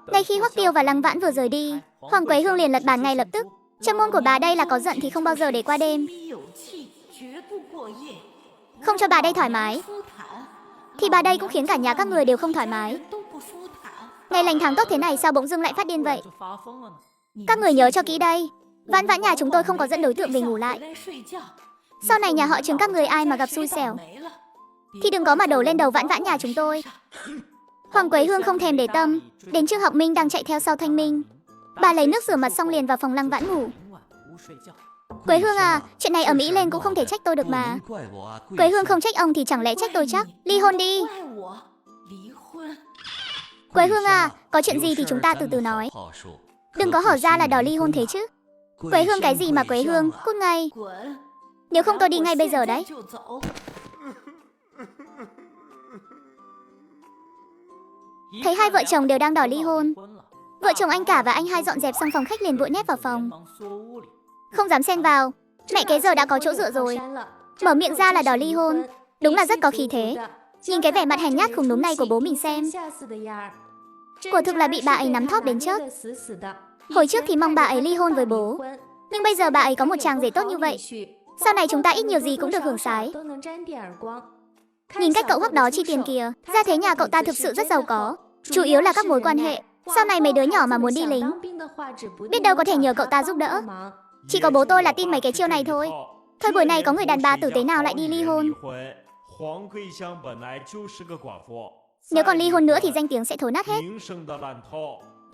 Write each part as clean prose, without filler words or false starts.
Ngay khi Hoắc Tiêu và Lăng Vãn vừa rời đi, Hoàng Quế Hương liền lật bàn ngay lập tức. Châm ngôn của bà đây là có giận thì không bao giờ để qua đêm. Không cho bà đây thoải mái, thì bà đây cũng khiến cả nhà các người đều không thoải mái. Ngày lành tháng tốt thế này sao bỗng dưng lại phát điên vậy? Các người nhớ cho kỹ đây, Vãn Vãn nhà chúng tôi không có dẫn đối tượng về ngủ lại. Sau này nhà họ Trừng các người ai mà gặp xui xẻo thì đừng có mà đổ lên đầu Vãn Vãn nhà chúng tôi. Hoàng Quế Hương không thèm để tâm, đến trước Học Minh đang chạy theo sau Thanh Minh. Bà lấy nước rửa mặt xong liền vào phòng Lăng Vãn ngủ. Quế Hương à, chuyện này ầm ĩ lên cũng không thể trách tôi được mà. Quế Hương không trách ông thì chẳng lẽ trách tôi chắc? Ly hôn đi. Quế Hương à, có chuyện gì thì chúng ta từ từ nói. Đừng có hở ra là đòi ly hôn thế chứ. Quế Hương cái gì mà Quế Hương, cút ngay. Nếu không tôi đi ngay bây giờ đấy. Thấy hai vợ chồng đều đang đòi ly hôn, vợ chồng anh Cả và anh Hai dọn dẹp xong phòng khách liền vội nép vào phòng, không dám xen vào. Mẹ kế giờ đã có chỗ dựa rồi, mở miệng ra là đòi ly hôn, đúng là rất có khí thế. Nhìn cái vẻ mặt hèn nhát khùng núm này của bố mình xem, quả thực là bị bà ấy nắm thóp đến chết. Hồi trước thì mong bà ấy ly hôn với bố, nhưng bây giờ bà ấy có một chàng rể tốt như vậy, sau này chúng ta ít nhiều gì cũng được hưởng sái. Nhìn cách cậu Hoắc đó chi tiền kìa, ra thế nhà cậu ta thực sự rất giàu có, chủ yếu là các mối quan hệ. Sau này mấy đứa nhỏ mà muốn đi lính, biết đâu có thể nhờ cậu ta giúp đỡ. Chỉ có bố tôi là tin mấy cái chiêu này thôi. Thôi buổi này có người đàn bà tử tế nào lại đi ly hôn. Nếu còn ly hôn nữa thì danh tiếng sẽ thối nát hết.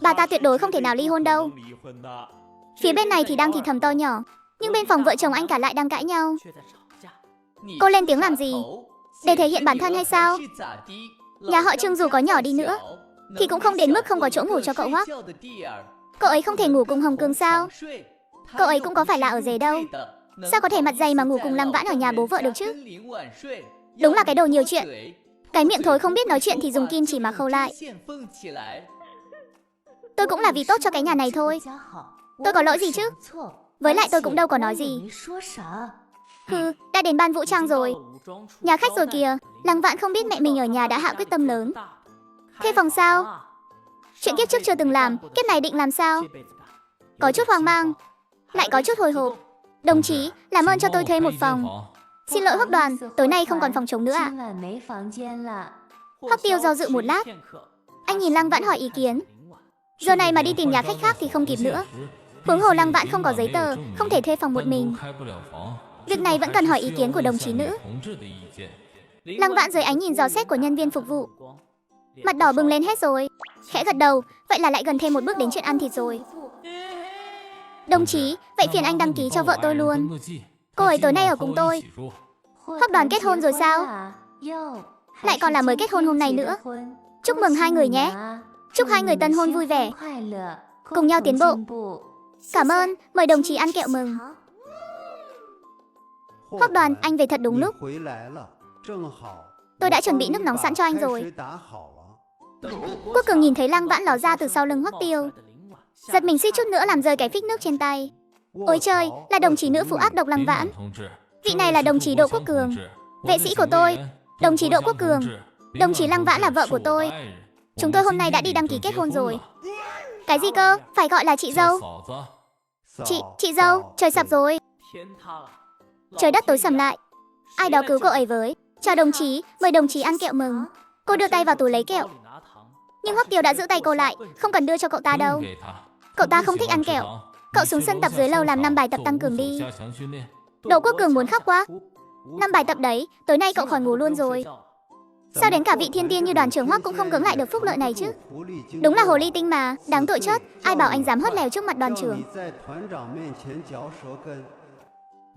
Bà ta tuyệt đối không thể nào ly hôn đâu. Phía bên này thì đang thì thầm to nhỏ, nhưng bên phòng vợ chồng anh Cả lại đang cãi nhau. Cô lên tiếng làm gì? Để thể hiện bản thân hay sao? Nhà họ Trương dù có nhỏ đi nữa thì cũng không đến mức không có chỗ ngủ cho cậu Hoắc. Cậu ấy không thể ngủ cùng Hồng Cương sao? Cậu ấy cũng có phải là ở rể đâu. Sao có thể mặt dày mà ngủ cùng Lăng Vãn ở nhà bố vợ được chứ? Đúng là cái đồ nhiều chuyện. Cái miệng thối không biết nói chuyện thì dùng kim chỉ mà khâu lại. Tôi cũng là vì tốt cho cái nhà này thôi. Tôi có lỗi gì chứ? Với lại tôi cũng đâu có nói gì. Hừ, đã đến ban vũ trang rồi, nhà khách rồi kìa. Lăng Vãn không biết mẹ mình ở nhà đã hạ quyết tâm lớn. Thuê phòng sao? Chuyện kiếp trước chưa từng làm, kiếp này định làm sao? Có chút hoang mang, lại có chút hồi hộp. Đồng chí, làm ơn cho tôi thuê một phòng. Xin lỗi Hoắc Đoàn, tối nay không còn phòng trống nữa ạ. Hoắc Tiêu do dự một lát, anh nhìn Lăng Vãn hỏi ý kiến. Giờ này mà đi tìm nhà khách khác thì không kịp nữa. Huống hồ Lăng Vãn không có giấy tờ, không thể thuê phòng một mình. Việc này vẫn cần hỏi ý kiến của đồng chí nữ. Lăng Vãn dưới ánh nhìn dò xét của nhân viên phục vụ, mặt đỏ bừng lên hết rồi, khẽ gật đầu, vậy là lại gần thêm một bước đến chuyện ăn thịt rồi. Đồng chí, vậy phiền anh đăng ký cho vợ tôi luôn. Cô ấy tối nay ở cùng tôi. Hoắc Đoàn kết hôn rồi sao? Lại còn là mới kết hôn hôm nay nữa. Chúc mừng hai người nhé. Chúc hai người tân hôn vui vẻ, cùng nhau tiến bộ. Cảm ơn, mời đồng chí ăn kẹo mừng. Hoắc Đoàn, anh về thật đúng lúc. Tôi đã chuẩn bị nước nóng sẵn cho anh rồi. Quốc Cường nhìn thấy Lăng Vãn ló ra từ sau lưng Hoắc Tiêu, giật mình suýt chút nữa làm rơi cái phích nước trên tay. Ôi trời, là đồng chí nữ phụ ác độc Lăng Vãn. Vị này là đồng chí Đỗ Quốc Cường, vệ sĩ của tôi. Đồng chí Đỗ Quốc Cường, đồng chí Lăng Vãn là vợ của tôi. Chúng tôi hôm nay đã đi đăng ký kết hôn rồi. Cái gì cơ? Phải gọi là chị dâu. Chị dâu, trời sập rồi. Trời đất tối sầm lại. Ai đó cứu cô ấy với. Chào đồng chí, mời đồng chí ăn kẹo mừng. Cô đưa tay vào túi lấy kẹo, nhưng Hoắc Tiêu đã giữ tay cô lại, không cần đưa cho cậu ta đâu. Cậu ta không thích ăn kẹo. Cậu xuống sân tập dưới lầu làm 5 bài tập tăng cường đi. Đỗ Quốc Cường muốn khóc quá. 5 bài tập đấy, tối nay cậu khỏi ngủ luôn rồi. Sao đến cả vị thiên tiên như đoàn trưởng Hoắc cũng không cưỡng lại được phúc lợi này chứ? Đúng là hồ ly tinh mà, đáng tội chết. Ai bảo anh dám hớt lèo trước mặt đoàn trưởng.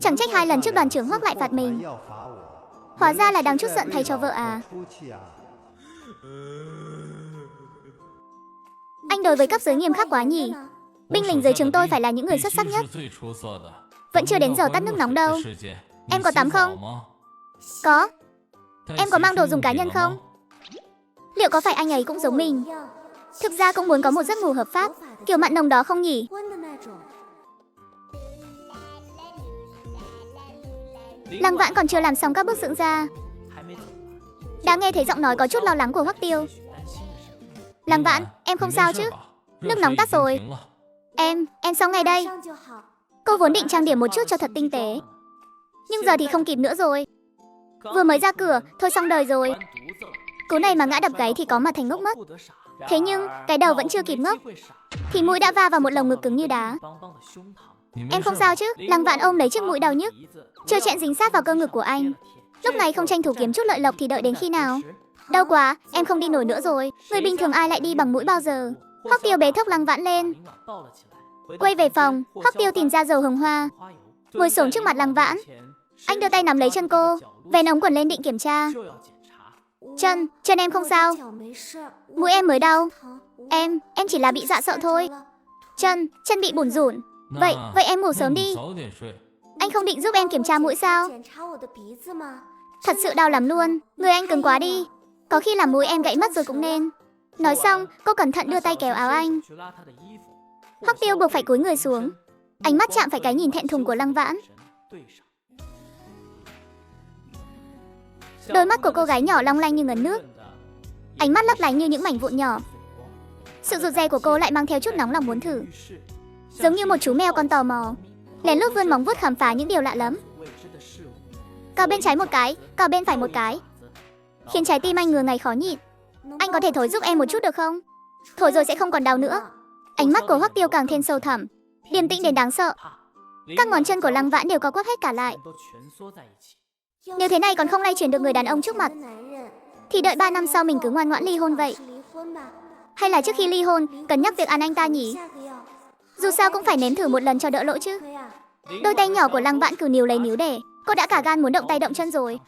Chẳng trách 2 lần trước đoàn trưởng Hoắc lại phạt mình. Hóa ra là đang chút giận thay cho vợ à? Anh đối với cấp dưới nghiêm khắc quá nhỉ? Binh lính dưới chúng tôi phải là những người xuất sắc nhất. Vẫn chưa đến giờ tắt nước nóng đâu. Em có tắm không? Có. Em có mang đồ dùng cá nhân không? Liệu có phải anh ấy cũng giống mình? Thực ra cũng muốn có một giấc ngủ hợp pháp, kiểu mặn nồng đó không nhỉ? Lăng Vãn còn chưa làm xong các bước dưỡng da, đã nghe thấy giọng nói có chút lo lắng của Hoắc Tiêu. Lăng Vãn, em không sao chứ? Nước nóng tắt rồi. Em xong ngay đây. Cô vốn định trang điểm một chút cho thật tinh tế, nhưng giờ thì không kịp nữa rồi. Vừa mới ra cửa, thôi xong đời rồi. Cú này mà ngã đập gáy thì có mà thành ngốc mất. Thế nhưng, cái đầu vẫn chưa kịp ngốc, thì mũi đã va vào một lồng ngực cứng như đá. Em không sao chứ? Lăng Vãn ôm lấy chiếc mũi đau nhức, chưa chẹn dính sát vào cơ ngực của anh. Lúc này không tranh thủ kiếm chút lợi lộc thì đợi đến khi nào? Đau quá, em không đi nổi nữa rồi. Người bình thường ai lại đi bằng mũi bao giờ? Hoắc Tiêu bế thốc Lăng Vãn lên. Quay về phòng, Hoắc Tiêu tìm ra dầu hồng hoa, ngồi xổm trước mặt Lăng Vãn. Anh đưa tay nắm lấy chân cô, vén ống quần lên định kiểm tra. Chân em không sao. Mũi em mới đau. Em chỉ là bị dọa sợ thôi. Chân bị bủn rủn. Vậy em ngủ sớm đi. Anh không định giúp em kiểm tra mũi sao? Thật sự đau lắm luôn. Người anh cứng quá đi. Có khi làm mũi em gãy mất rồi cũng nên. Nói xong, cô cẩn thận đưa tay kéo áo anh. Hoắc Tiêu buộc phải cúi người xuống. Ánh mắt chạm phải cái nhìn thẹn thùng của Lăng Vãn. Đôi mắt của cô gái nhỏ long lanh như ngấn nước, ánh mắt lấp lánh như những mảnh vụn nhỏ. Sự rụt rè của cô lại mang theo chút nóng lòng muốn thử, giống như một chú mèo con tò mò, lén lút vươn móng vuốt khám phá những điều lạ lắm. Cào bên trái một cái, cào bên phải một cái, khiến trái tim anh ngừa ngày khó nhịn. Anh có thể thổi giúp em một chút được không? Thổi rồi sẽ không còn đau nữa. Ánh mắt của Hoắc Tiêu càng thêm sâu thẳm, điềm tĩnh đến đáng sợ. Các ngón chân của Lăng Vãn đều co quắp hết cả lại. Nếu thế này còn không lay chuyển được người đàn ông trước mặt, thì đợi 3 năm sau mình cứ ngoan ngoãn ly hôn vậy. Hay là trước khi ly hôn, cân nhắc việc ăn anh ta nhỉ? Dù sao cũng phải nếm thử một lần cho đỡ lỗi chứ. Đôi tay nhỏ của Lăng Vãn cứ níu lấy níu để, cô đã cả gan muốn động tay động chân rồi.